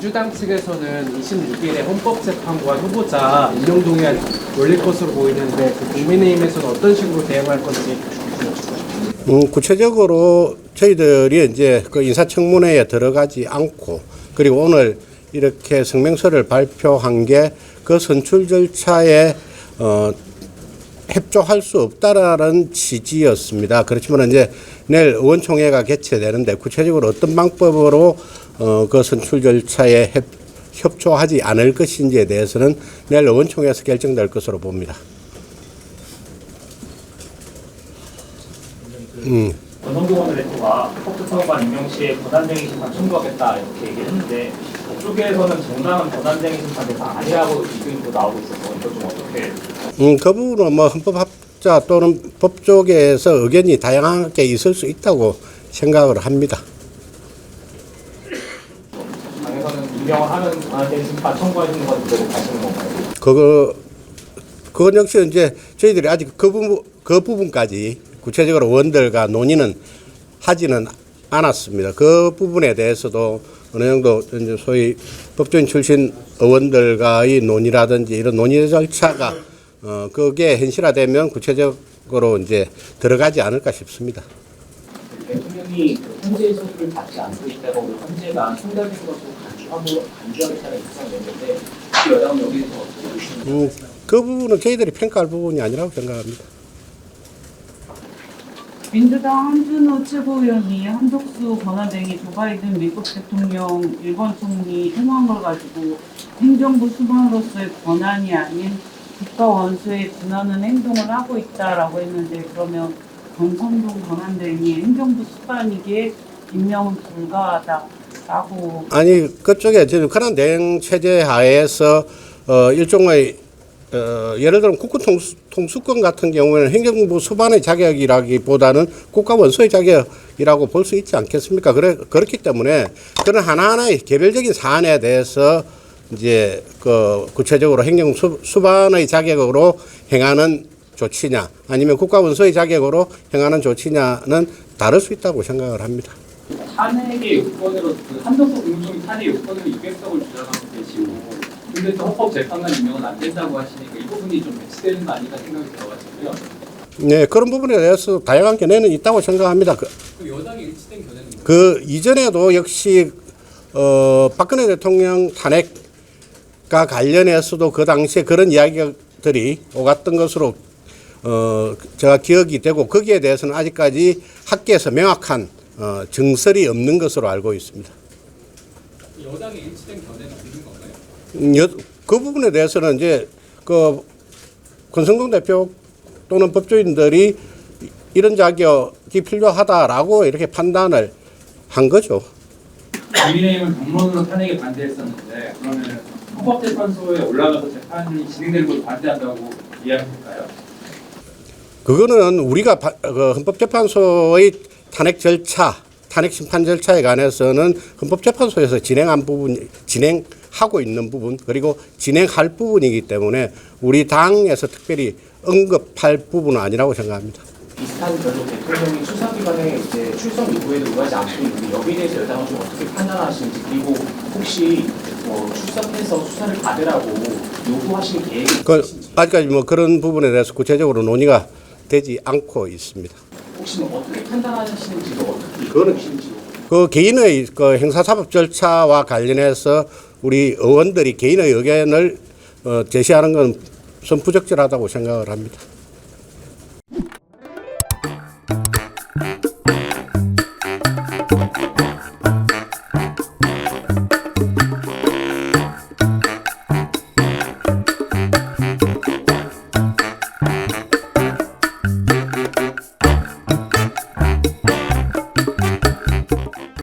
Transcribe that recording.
민주당 측에서는 26일에 헌법재판관 후보자 임명 동의안 올릴 것으로 보이는데 국민의힘에서는 어떤 식으로 대응할 건지. 구체적으로 저희들이 이제 그 인사청문회에 들어가지 않고 그리고 오늘 이렇게 성명서를 발표한 게 그 선출 절차에 협조할 수 없다라는 취지였습니다. 그렇지만 이제 내일 의원총회가 개최되는데 구체적으로 어떤 방법으로 그 선출 절차에 협조하지 않을 것인지에 대해서는 내일 의원총회에서 결정될 것으로 봅니다. 권성동 원내대표가 헌법재판관 임명 시에 권한쟁의 심판 청구하겠다 이렇게 얘기를 했는데 그쪽에서는 정당한 권한쟁의 심판 대상 아니라고 지금도 나오고 있어서 이거 좀 어떻게? 그 부분은 뭐 헌법학자 또는 법 쪽에서 의견이 다양하게 있을 수 있다고 생각을 합니다. 당에서는 임명을 하는 권한쟁의 심판 청구하시는 건 그대로 가시는 건가요? 그건 역시 이제 저희들이 아직 그 부분까지 구체적으로 의원들과 논의는 하지는 않았습니다. 그 부분에 대해서도 어느 정도 이제 소위 법조인 출신 의원들과의 논의라든지 이런 논의 절차가 그게 현실화되면 구체적으로 이제 들어가지 않을까 싶습니다. 대통령이 헌재 소수를 받지 않고 있다고 헌재가 상당히 것으로 간주하겠다는 입장을 냈는데 그 여당은 여기서 어떻게 보시는지? 그 부분은 저희들이 평가할 부분이 아니라고 생각합니다. 민주당 한준호 최고위원이 한덕수 권한쟁의 조 바이든 미국 대통령 일본 총리 통화한 걸 가지고 행정부 수반으로서의 권한이 아닌 국가 원수에 준하는 행동을 하고 있다라고 했는데 그러면 권성동 권한쟁이 행정부 수반이기에 임명은 불가하다라고. 아니 그쪽에 지금 권한대행 체제 하에서 일종의 예를 들면 국가 통수권 같은 경우에는 행정부 수반의 자격이라기보다는 국가 원수의 자격이라고 볼 수 있지 않겠습니까? 그렇기 때문에 그런 하나하나의 개별적인 사안에 대해서 이제 그 구체적으로 행정부 수반의 자격으로 행하는 조치냐 아니면 국가 원수의 자격으로 행하는 조치냐는 다를 수 있다고 생각을 합니다. 탄핵의 요건으로 한덕수 국무총리 탄핵 요건으로 200석을 주장하고 계시고 근데 또 헌법재판관 임명은 안 된다고 하시니까 이 부분이 좀 배치되는 거 아닌가 생각이 들어가지고요. 네, 그런 부분에 대해서 다양한 견해는 있다고 생각합니다. 그 여당이 일치된 견해는 뭐예요? 그 이전에도 역시 박근혜 대통령 탄핵과 관련해서도 그 당시에 그런 이야기들이 오갔던 것으로 제가 기억이 되고 거기에 대해서는 아직까지 학계에서 명확한 증설이 없는 것으로 알고 있습니다. 여당이 일치된 견해는 있는 건가요? 그 부분에 대해서는 이제 그 권성동 대표 또는 법조인들이 이런 자격이 필요하다라고 이렇게 판단을 한 거죠. 국민의힘은 당론으로 탄핵에 반대했었는데 그러면 헌법재판소에 올라가서 재판이 진행되는 걸 반대한다고 이해할까요? 그거는 우리가 그 헌법재판소의 탄핵 절차, 탄핵 심판 절차에 관해서는 헌법재판소에서 진행하고 있는 부분 그리고 진행할 부분이기 때문에 우리 당에서 특별히 언급할 부분은 아니라고 생각합니다. 비슷한 결로 대통령이 수사기관에 이제 출석 요구에도 응하지 않고 있는데 여기에 대해서 여당은 좀 어떻게 판단하시는지 그리고 혹시 출석해서 수사를 받으라고 요구하실 계획이 있으신지 아직까지 뭐 그런 부분에 대해서 구체적으로 논의가 되지 않고 있습니다. 혹시 어떻게 판단하시는지도 어떻게 보시는지 그 개인의 그 형사사법 절차와 관련해서 우리 의원들이 개인의 의견을 제시하는 건 선부적절하다고 생각을 합니다.